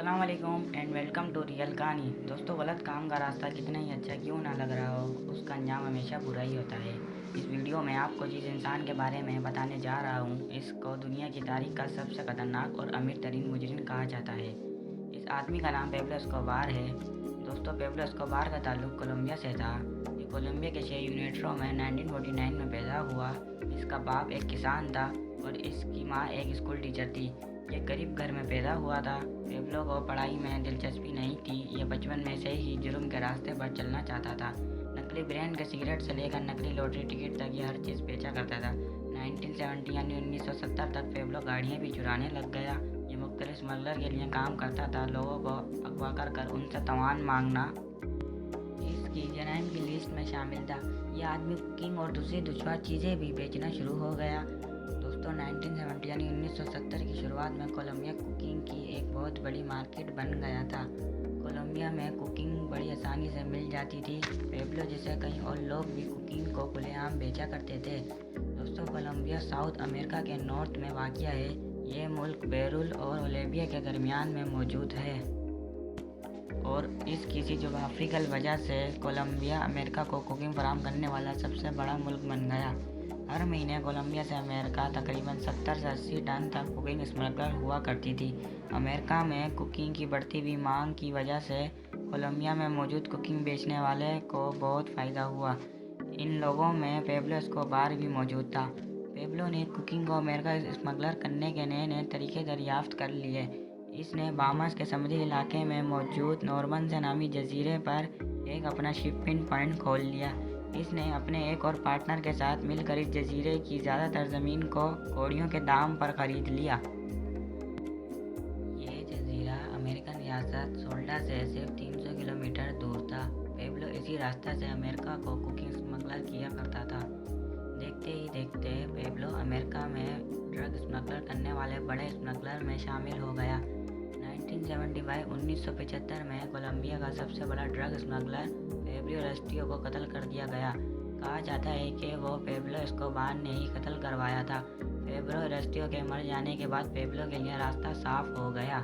अस्सलाम वालेकुम and welcome to real कहानी। दोस्तों, गलत काम का रास्ता कितना ही अच्छा क्यों ना लग रहा हो, उसका अंजाम हमेशा बुरा ही होता है। इस वीडियो में आपको जिस इंसान के बारे में बताने जा रहा हूँ, इसको दुनिया की तारीख का सबसे खतरनाक और अमीर तरीन मुजरिम कहा जाता है। इस आदमी का नाम पेब्लो एस्कोबार है। दोस्तों, पेब्लो एस्कोबार का ताल्लुक कोलंबिया से था। ये कोलंबिया के शहर यूनेट्रो में 1949 में पैदा हुआ। इसका बाप एक किसान था और इसकी माँ एक स्कूल टीचर थी। ये गरीब घर में पैदा हुआ था। पेब्लो को पढ़ाई में दिलचस्पी नहीं थी। ये बचपन में से ही जुर्म के रास्ते पर चलना चाहता था। नकली ब्रांड के सिगरेट से लेकर नकली लॉटरी टिकट तक ये हर चीज़ बेचा करता था। 1970 यानी 1970 तक पेब्लो गाड़ियाँ भी चुराने लग गया। ये मुख्तलिफ स्मगलर के लिए काम करता था, लोगों को अगवा कर उनसे तवान मांगना इसकी जराइम की लिस्ट में शामिल था। यह आदमी कुकिंग और दूसरी दुश्वार चीज़ें भी बेचना शुरू हो गया। दोस्तों, 1970 यानी 1970 की शुरुआत में कोलंबिया कुकिंग की एक बहुत बड़ी मार्केट बन गया था। कोलंबिया में कुकिंग बड़ी आसानी से मिल जाती थी। पेब्लो जैसे कई और लोग भी कुकिंग को खुलेआम बेचा करते थे। दोस्तों, कोलंबिया साउथ अमेरिका के नॉर्थ में वाक़िया है। ये मुल्क पेरू और बोलिविया के दरमियान में मौजूद है और इस किसी जोग्राफिकल वजह से कोलंबिया अमेरिका को कुकिंग फराहम करने वाला सबसे बड़ा मुल्क बन गया। हर महीने कोलंबिया से अमेरिका तकरीबन 70 से 80 टन तक कुकिंग स्मगलर हुआ करती थी। अमेरिका में कुकिंग की बढ़ती हुई मांग की वजह से कोलंबिया में मौजूद कुकिंग बेचने वाले को बहुत फ़ायदा हुआ। इन लोगों में पेब्लो एस्कोबार भी मौजूद था। पेब्लो ने कुकिंग को अमेरिका स्मगलर करने के नए नए तरीके दरियाफ्त कर लिए। इसने बाहामास के समुद्री इलाके में मौजूद नॉर्मन नामी जजीरे पर एक अपना शिपिंग पॉइंट खोल लिया। इसने अपने एक और पार्टनर के साथ मिलकर इस जजीरे की ज़्यादातर ज़मीन को कौड़ियों के दाम पर खरीद लिया। ये जजीरा अमेरिकन रियासत सोल्डा से सिर्फ 300 किलोमीटर दूर था। पेब्लो इसी रास्ते से अमेरिका को कुकिंग स्मगलर किया करता था। देखते ही देखते पेब्लो अमेरिका में ड्रग स्मगलर करने वाले बड़े स्मगलर में शामिल हो गया। 1975 में कोलंबिया का सबसे बड़ा ड्रग स्मगलर पेब्लो रेस्टियो को कत्ल कर दिया गया। कहा जाता है कि वो पेब्लो एस्कोबार ने ही कत्ल करवाया था। पेब्लो रेस्टियो के मर जाने के बाद पेब्लो के लिए रास्ता साफ हो गया।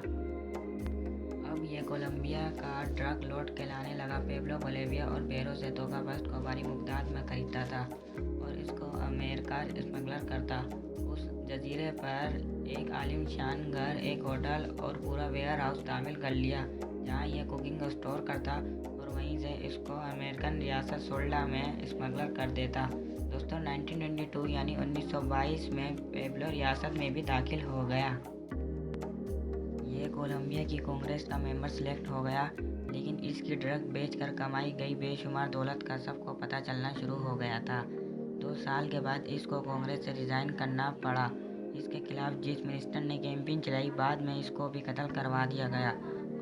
अब ये कोलंबिया का ड्रग लॉर्ड कहलाने लगा। पेब्लो बोलिविया और पेरू से तोहफा को भारी मुकदार में खरीदता था और इसको अमेरिका स्मगलर करता। उस जजीरे पर एक आलिशान घर, एक होटल और पूरा वेयर हाउस तामील कर लिया जहाँ ये कुकिंग को स्टोर करता और वहीं से इसको अमेरिकन रियासत सोल्डा में स्मगलर कर देता। दोस्तों, 1922 यानी 1922 में पेब्लो रियासत में भी दाखिल हो गया। ये कोलंबिया की कांग्रेस का मेंबर सिलेक्ट हो गया, लेकिन इसकी ड्रग बेचकर कमाई गई बेशुमार दौलत का सबको पता चलना शुरू हो गया था। 2 साल के बाद इसको कांग्रेस से रिज़ाइन करना पड़ा। इसके खिलाफ जिस मिनिस्टर ने कैंपेन चलाई, बाद में इसको भी कत्ल करवा दिया गया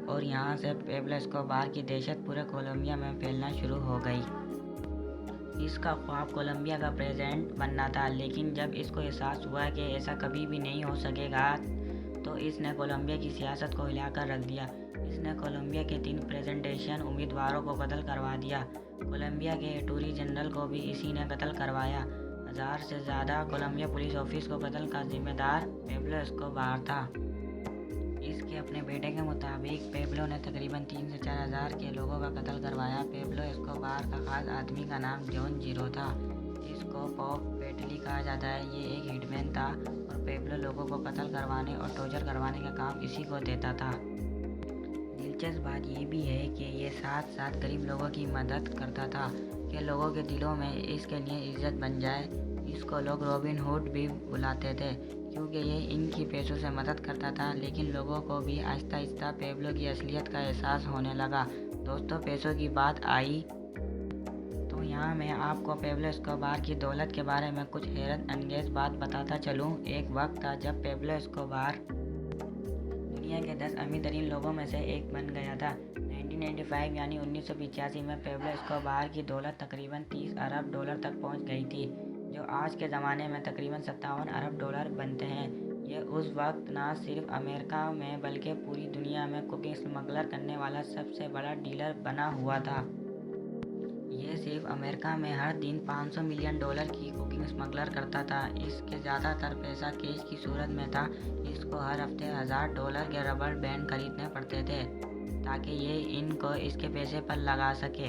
और यहाँ से पेब्लो एस्कोबार की दहशत पूरे कोलंबिया में फैलना शुरू हो गई। इसका ख्वाब कोलंबिया का प्रेसिडेंट बनना था, लेकिन जब इसको एहसास हुआ कि ऐसा कभी भी नहीं हो सकेगा, तो इसने कोलंबिया की सियासत को हिलाकर रख दिया। इसने कोलंबिया के 3 प्रेसिडेंशियल उम्मीदवारों को कत्ल करवा दिया। कोलंबिया के अटॉर्नी जनरल को भी इसी ने कत्ल करवाया। 1000 से ज़्यादा कोलंबिया पुलिस ऑफिस को कत्ल का जिम्मेदार पेब्लो एस्कोबार था। इसके अपने बेटे के मुताबिक पेब्लो ने तकरीबन 3 से 4 हज़ार के लोगों का कत्ल करवाया। पेब्लो एस्कोबार का खास आदमी का नाम जॉन जीरो था। इसको पॉप पेटली कहा जाता है। ये एक हिटमैन था और पेब्लो लोगों को कत्ल करवाने और टॉर्चर करवाने का काम इसी को देता था। दिलचस्प बात ये भी है कि ये साथ साथ गरीब लोगों की मदद करता था कि लोगों के दिलों में इसके लिए इज्जत बन जाए। इसको लोग रॉबिन हुड भी बुलाते थे क्योंकि ये इनकी पैसों से मदद करता था। लेकिन लोगों को भी आहिस्ता आहिस्ता पेब्लो की असलियत का एहसास होने लगा। दोस्तों, पैसों की बात आई तो यहाँ मैं आपको पेब्लो एस्कोबार की दौलत के बारे में कुछ हैरत अंगेज़ बात बताता चलूँ। एक वक्त था जब पेब्लो एस्कोबार दुनिया के 10 अमीर तरीन लोगों में से एक बन गया था। 1995 यानी 1985 में पेब्लो एस्कोबार की दौलत तकरीबन 30 अरब डॉलर तक पहुंच गई थी, जो आज के ज़माने में तकरीबन 57 अरब डॉलर बनते हैं। यह उस वक्त न सिर्फ अमेरिका में बल्कि पूरी दुनिया में कुकिंग स्मगलर करने वाला सबसे बड़ा डीलर बना हुआ था। ये सिर्फ अमेरिका में हर दिन $500 मिलियन की कोकीन स्मगलर करता था। इसके ज़्यादातर पैसा कैश की सूरत में था। इसको हर हफ्ते $1000 के रबर बैंड खरीदने पड़ते थे ताकि ये इनको इसके पैसे पर लगा सके,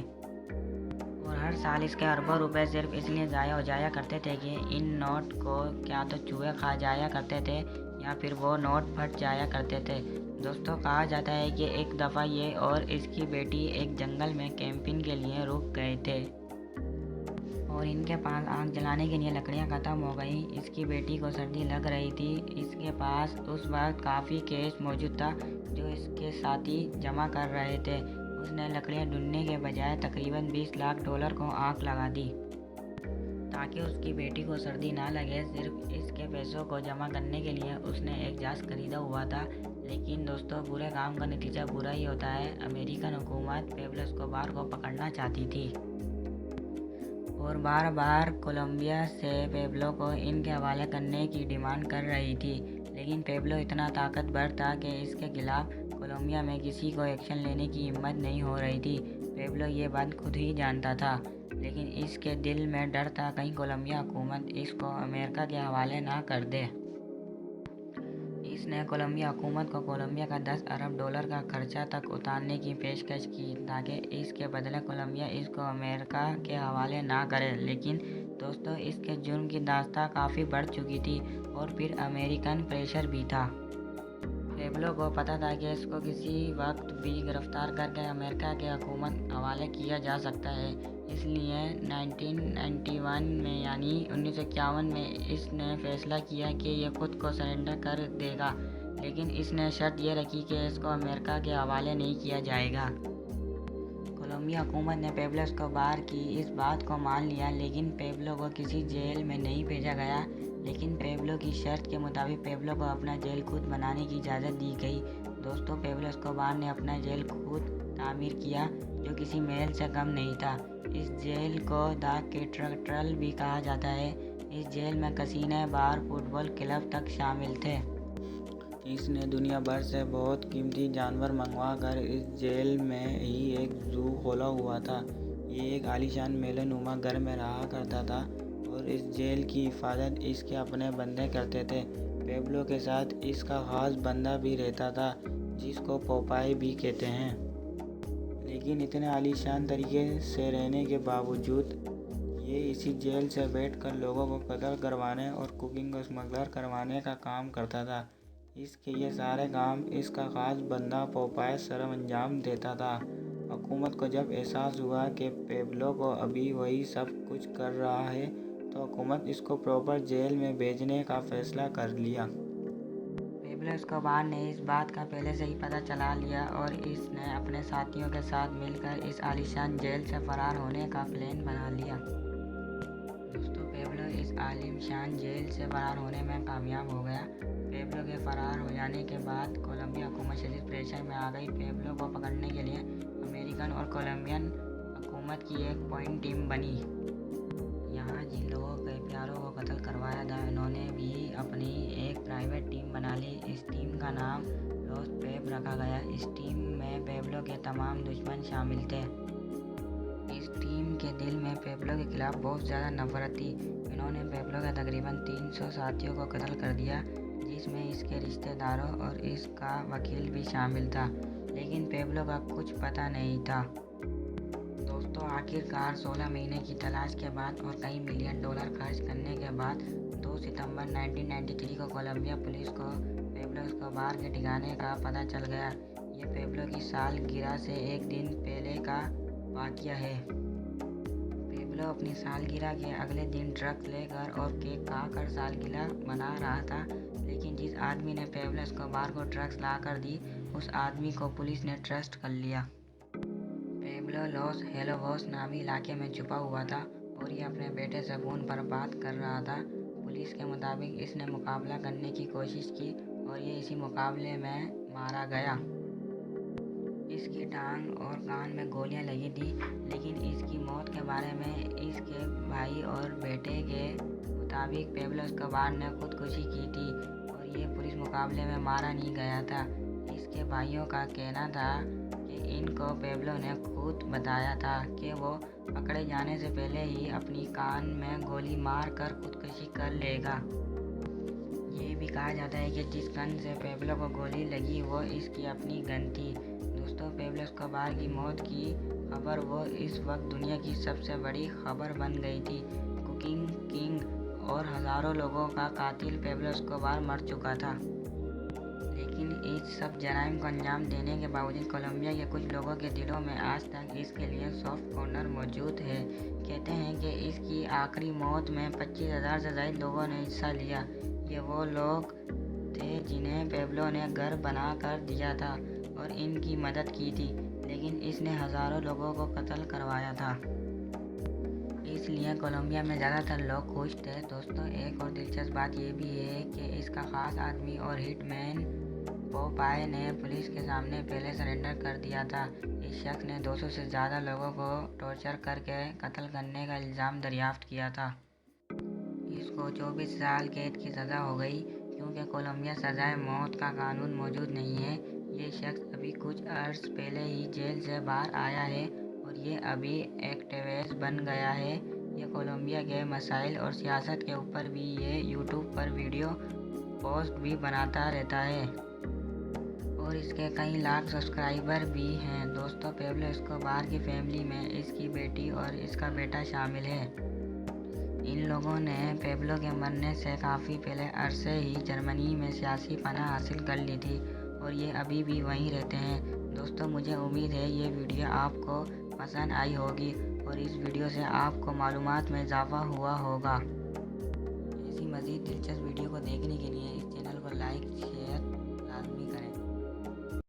और हर साल इसके अरबों रुपए सिर्फ इसलिए ज़ाया हो जाया करते थे कि इन नोट को क्या तो चूहे खा जाया करते थे या फिर वो नोट फट जाया करते थे। दोस्तों, कहा जाता है कि एक दफ़ा ये और इसकी बेटी एक जंगल में कैंपिंग के लिए रुक गए थे और इनके पास आग जलाने के लिए लकड़ियाँ ख़त्म हो गई। इसकी बेटी को सर्दी लग रही थी। इसके पास उस वक्त काफ़ी कैश मौजूद था जो इसके साथी जमा कर रहे थे। उसने लकड़ियाँ ढूंढने के बजाय तकरीबन $20 लाख को आग लगा दी ताकि उसकी बेटी को सर्दी ना लगे। सिर्फ इसके पैसों को जमा करने के लिए उसने एक जहाज़ खरीदा हुआ था। लेकिन दोस्तों, बुरे काम का नतीजा बुरा ही होता है। अमेरिकन हुकूमत पेब्लो एस्कोबार को पकड़ना चाहती थी और बार बार कोलंबिया से पेब्लो को इनके हवाले करने की डिमांड कर रही थी। लेकिन पेब्लो इतना ताकतवर था कि इसके खिलाफ कोलंबिया में किसी को एक्शन लेने की हिम्मत नहीं हो रही थी। पेब्लो ये बात खुद ही जानता था, लेकिन इसके दिल में डर था कहीं कोलंबिया हुकूमत इसको अमेरिका के हवाले ना कर दे। इसने कोलंबिया हुकूमत को कोलंबिया का $10 अरब का खर्चा तक उतारने की पेशकश की ताकि इसके बदले कोलंबिया इसको अमेरिका के हवाले ना करे। लेकिन दोस्तों, इसके जुर्म की दास्तां काफ़ी बढ़ चुकी थी और फिर अमेरिकन प्रेशर भी था। पेब्लो को पता था कि इसको किसी वक्त भी गिरफ्तार करके अमेरिका के हुकूमत हवाले किया जा सकता है। इसलिए 1991 में यानी 1951 में इसने फैसला किया कि ये खुद को सरेंडर कर देगा, लेकिन इसने शर्त ये रखी कि इसको अमेरिका के हवाले नहीं किया जाएगा। कोलंबिया हुकूमत ने पेब्लो एस्कोबार की इस बात को मान लिया, लेकिन पेब्लो को किसी जेल में नहीं भेजा गया। लेकिन पेब्लो की शर्त के मुताबिक पेब्लो को अपना जेल खुद बनाने की इजाज़त दी गई। दोस्तों, पेब्लो एस्कोबार ने अपना जेल खुद तामीर किया जो किसी महल से कम नहीं था। इस जेल को द कैथेड्रल भी कहा जाता है। इस जेल में कसीने, बार, फुटबॉल क्लब तक शामिल थे। इसने दुनिया भर से बहुत कीमती जानवर मंगवा कर इस जेल में ही एक जू खोला हुआ था। ये एक आलीशान मेलनुमा घर में रहा करता था और इस जेल की हिफाजत इसके अपने बंदे करते थे। पेब्लो के साथ इसका ख़ास बंदा भी रहता था जिसको पोपाई भी कहते हैं। लेकिन इतने आलीशान तरीके से रहने के बावजूद ये इसी जेल से बैठकर लोगों को कत्ल करवाने और कुकिंग को स्मगलर करवाने का काम करता था। इसके ये सारे काम इसका ख़ास बंदा पोपाय सरम अंजाम देता था। हुकूमत को जब एहसास हुआ कि पेब्लो को अभी वही सब कुछ कर रहा है तो हुकूमत इसको प्रॉपर जेल में भेजने का फ़ैसला कर लिया। पेब्लो एस्कोबार ने इस बात का पहले से ही पता चला लिया और इसने अपने साथियों के साथ मिलकर इस आलीशान जेल से फ़रार होने का प्लान बना लिया। दोस्तों, पेब्लो इस आलीशान जेल से फ़रार होने में कामयाब हो गया। पेब्लो के फ़रार हो जाने के बाद कोलंबिया हुकूमत शदीद प्रेशर में आ गई। पेब्लो को पकड़ने के लिए अमेरिकन और कोलंबियन हुकूमत की एक पॉइंट टीम बनी। यहाँ जिन लोगों के प्यारों को कत्ल करवाया था, इन्होंने भी अपनी एक प्राइवेट टीम बना ली। इस टीम का नाम लॉस पेब रखा गया। इस टीम में पेब्लो के तमाम दुश्मन शामिल थे। इस टीम के दिल में पेब्लो के खिलाफ बहुत ज़्यादा नफरत थी। इन्होंने पेब्लो के तकरीबन 300 साथियों को कत्ल कर दिया, जिसमें इसके रिश्तेदारों और इसका वकील भी शामिल था। लेकिन पेब्लो का कुछ पता नहीं था। दोस्तों, आखिरकार 16 महीने की तलाश के बाद और कई $मिलियन खर्च करने के बाद 2 सितंबर 1993 को कोलंबिया पुलिस को पेब्लो एस्कोबार के ठिकाने का पता चल गया। ये पेब्लो की सालगिरह से एक दिन पहले का वाक़या है। पेब्लो अपनी सालगिरह के अगले दिन ड्रग्स लेकर और केक खाकर सालगिरह मना रहा था। लेकिन जिस आदमी ने पेब्लो एस्कोबार को ड्रग्स ला कर दी, उस आदमी को पुलिस ने ट्रस्ट कर लिया। पेब्लो लॉस हेलोवोस नामी इलाके में छुपा हुआ था और ये अपने बेटे से फ़ोन पर बात कर रहा था। पुलिस के मुताबिक इसने मुकाबला करने की कोशिश की और ये इसी मुकाबले में मारा गया। इसकी टांग और कान में गोलियां लगी थी। लेकिन इसकी मौत के बारे में इसके भाई और बेटे के मुताबिक पेब्लो एस्कोबार ने खुदकुशी की थी और ये पुलिस मुकाबले में मारा नहीं गया था। इसके भाइयों का कहना था कि इनको पेब्लो ने खुद बताया था कि वो पकड़े जाने से पहले ही अपनी कान में गोली मार कर खुदकुशी कर लेगा। ये भी कहा जाता है कि जिस गन से पेब्लो को गोली लगी वो इसकी अपनी गन थी। दोस्तों, पेब्लो एस्कोबार की मौत की खबर वो इस वक्त दुनिया की सबसे बड़ी खबर बन गई थी। कुकिंग किंग और हज़ारों लोगों का कातिल पेब्लो एस्कोबार मर चुका था। लेकिन इस सब जराइम को अंजाम देने के बावजूद कोलंबिया के कुछ लोगों के दिलों में आज तक इसके लिए सॉफ्ट कॉर्नर मौजूद है। कहते हैं कि इसकी आखिरी मौत में 25,000 से ज़्यादा लोगों ने हिस्सा लिया। ये वो लोग थे जिन्हें पेब्लो ने घर बना कर दिया था और इनकी मदद की थी, लेकिन इसने हज़ारों लोगों को कत्ल करवाया था। इसलिए कोलंबिया में ज़्यादातर लोग खुश थे। दोस्तों, एक और दिलचस्प बात ये भी है कि इसका ख़ास आदमी और हिटमैन पोपाय ने पुलिस के सामने पहले सरेंडर कर दिया था। इस शख्स ने 200 से ज़्यादा लोगों को टॉर्चर करके कत्ल करने का इल्ज़ाम दरियाफ्त किया था। इसको 24 साल कैद की सज़ा हो गई। क्योंकि कोलंबिया सज़ाए मौत का कानून मौजूद नहीं है, ये शख्स अभी कुछ अर्स पहले ही जेल से बाहर आया है और ये अभी एक्टिविस्ट बन गया है। ये कोलंबिया के मसाइल और सियासत के ऊपर भी ये यूट्यूब पर वीडियो पोस्ट भी बनाता रहता है और इसके कई लाख सब्सक्राइबर भी हैं। दोस्तों, पेब्लो एस्कोबार की फैमिली में इसकी बेटी और इसका बेटा शामिल है। इन लोगों ने पेब्लो के मरने से काफ़ी पहले अरसे ही जर्मनी में सियासी पनाह हासिल कर ली थी और ये अभी भी वहीं रहते हैं। दोस्तों, मुझे उम्मीद है ये वीडियो आपको पसंद आई होगी और इस वीडियो से आपको मालूमात में इजाफा हुआ होगा। ऐसी मज़ीद दिलचस्प वीडियो को देखने के लिए इस चैनल को लाइक शेयर लाजमी करें।